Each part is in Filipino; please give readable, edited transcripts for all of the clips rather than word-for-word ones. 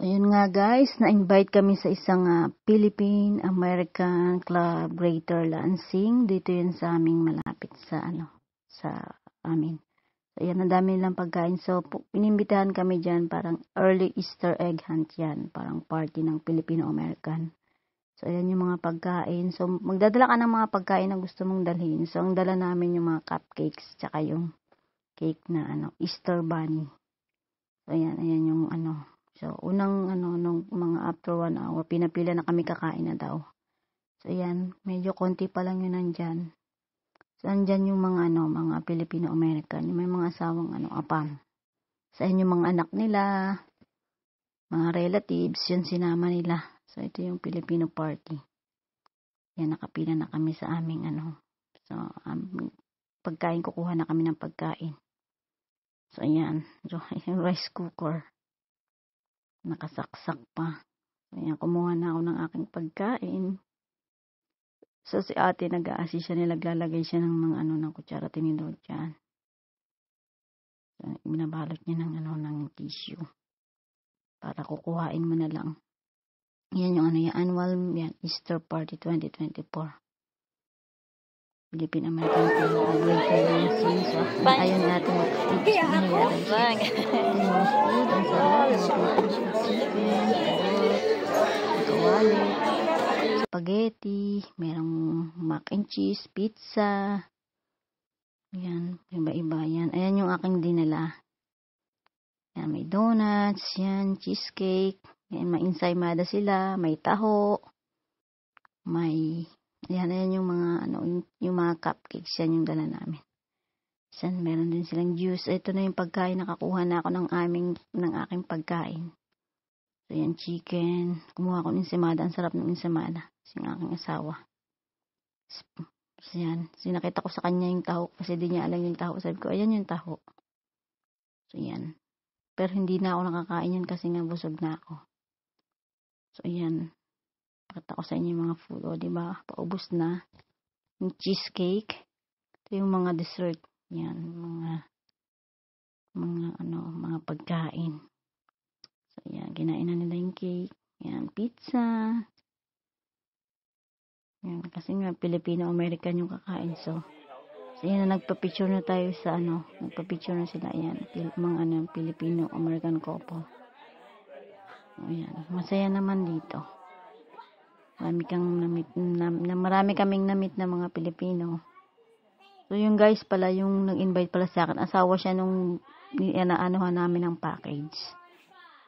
Ayun nga guys, na-invite kami sa isang Philippine-American Club Greater Lansing. Dito yun sa aming malapit sa sa amin. So ayan, ang dami nilang pagkain. So inimbitahan kami dyan, parang early Easter egg hunt yan. Parang party ng Filipino-American. So ayan yung mga pagkain. So magdadala ka ng mga pagkain na gusto mong dalhin. So ang dala namin yung mga cupcakes, tsaka yung cake na Easter bunny. So ayan yung So, unang nung mga after 1 hour, pinapila na kami kakain na daw. So, ayan, medyo konti pa lang yun nandyan. So, andyan yung mga mga Filipino-American, may mga asawang apam. Sa inyo mga anak nila, mga relatives, yun sinama nila. So, ito yung Filipino party. Yan, nakapila na kami sa aming So, pagkain, kukuha na kami ng pagkain. So, ayan, so, yung rice cooker. Nakasaksak pa. Ayan, kumuha na ako ng aking pagkain. So, si ate nag-aasi siya, nilaglalagay siya ng mga ng kutsara, tinidor dyan. So, binabalot niya ng ng tissue. Para kukuhain mo na lang. Yan yung yung annual Easter Party 2024. Philippine-American Club Greater Lansing. So, ayun natin mag-eat. Ang sarap. Kawali, spaghetti, merong mac and cheese, pizza. Yan, iba-iba yan. Ayan yung aking dinala. Yan, may donuts, yan, cheesecake. Yan, may ensaymada sila, may taho. May, ayan yung mga, yung mga cupcakes, yan yung dala namin. Yan, meron din silang juice. Ito na yung pagkain, nakakuha na ako ng aking pagkain. So, yan, chicken. Kumuha ko ng ensaymada. Ang sarap ng ensaymada. Kasi ng aking asawa. So, yan. Sinakita ko sa kanya yung taho. Kasi di niya alam yung taho. Sabi ko, ayan yung taho. So, yan. Pero hindi na ako nakakain yan kasi nga busog na ako. So, yan. Pakita ko sa inyo yung mga food. O, diba? Paubos na. Yung cheesecake. Ito yung mga dessert. Yan. Mga pagkain. So, yan, kinain na nila yung cake. Yan, pizza. Yan, kasi nga, Filipino-American yung kakain. So yan, nagpa-picture na tayo sa nagpa-picture na sila. Yan, mga Filipino-American couple. So, yan, masaya naman dito. Marami kaming na-meet na mga Pilipino. So, yung guys pala, yung nag-invite pala sa akin, asawa siya nung inaanuhan namin ng package.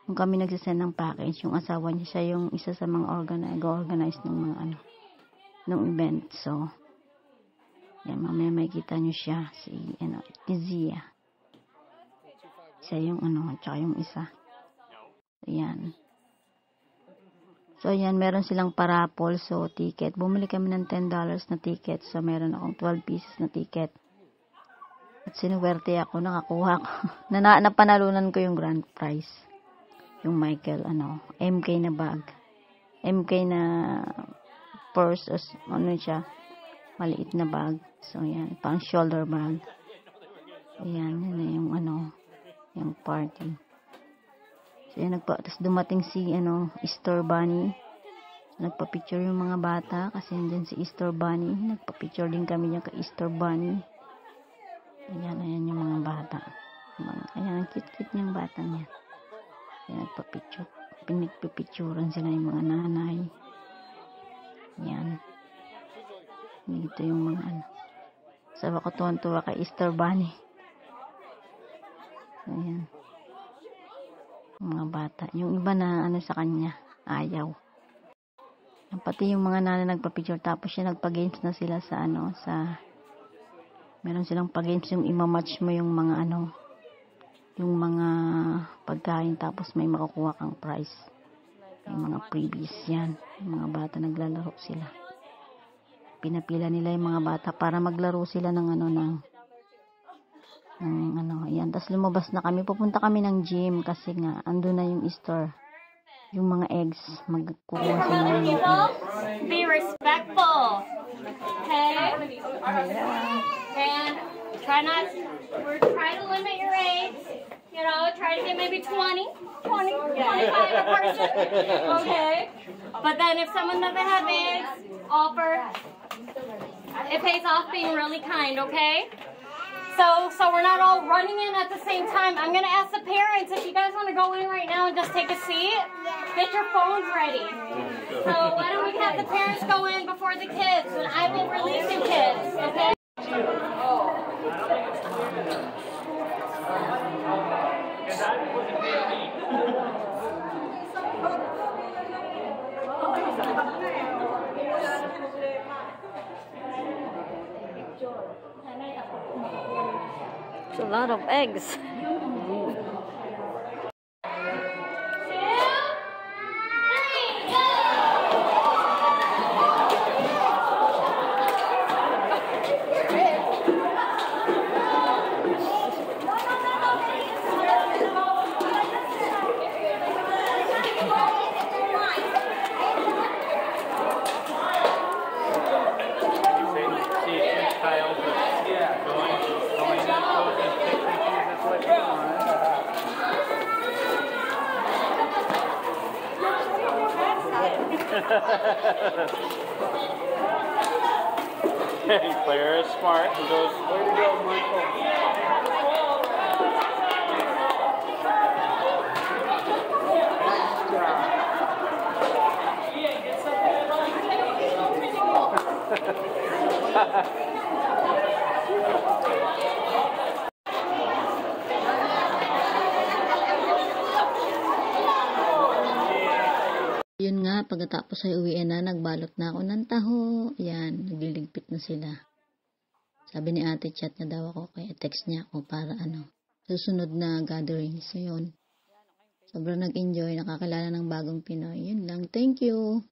Kung kami nagsasend ng package, yung asawa niya, siya yung isa sa mga organize ng mga ng event. So, yan, mamaya may kita nyo siya, si Zia. Siya yung tsaka yung isa. Ayan. So, ayan, meron silang parapol, so ticket. Bumili kami ng $10 na ticket, so meron akong 12 pieces na ticket. At sinuwerte ako, nakakuha ko. Napanalunan ko yung grand prize. Yung Michael, MK na bag. MK na purse, siya, maliit na bag. So, yan, pang shoulder bag. Ayan, yun yung yung party. So, yan, tapos dumating si, Easter Bunny. Nagpa-picture yung mga bata, kasi andyan si Easter Bunny. Nagpa-picture din kami niya kay Easter Bunny. Ayan yung mga bata. Ayan, ang cute-cute niyang bata niya. Yan, nagpa-picture. Pinagpipicturan sila yung mga nanay. Yan. Dito yung mga Sabi ko tuwan-tuwa kay Easter Bunny. Ayan. Mga bata. Yung iba na sa kanya, ayaw. Pati yung mga nanay nagpa-picture. Tapos siya nagpa-games na sila sa meron silang pa-games yung imamatch mo yung mga yung mga pagkain, tapos may makukuha kang prize. Yung mga freebies yan. Yung mga bata naglalaro sila. Pinapila nila yung mga bata para maglaro sila ng ayan. Tapos lumabas na kami. Pupunta kami ng gym kasi nga andun na yung Easter. Yung mga eggs. Magkukuha sila ng eggs. Be respectful. Okay? And try to limit your eggs. You know, try to get maybe 20, 25 a person. Okay? But then if someone doesn't have eggs, offer. It pays off being really kind, okay? So we're not all running in at the same time. I'm going to ask the parents if you guys want to go in right now and just take a seat. Get your phones ready. So why don't we have the parents go in before the kids? And I will release you kids, okay? It's a lot of eggs. 2, 3, Claire is smart and goes, way to go, Michael. Yun nga, pagkatapos ay uwiin na, nagbalot na ako ng taho. Yan, nagliligpit na sila. Sabi ni ate, chat na daw ako, kaya text niya ako para susunod na gathering. So yun, sobrang nag-enjoy, nakakilala ng bagong Pinoy. Yun lang, thank you!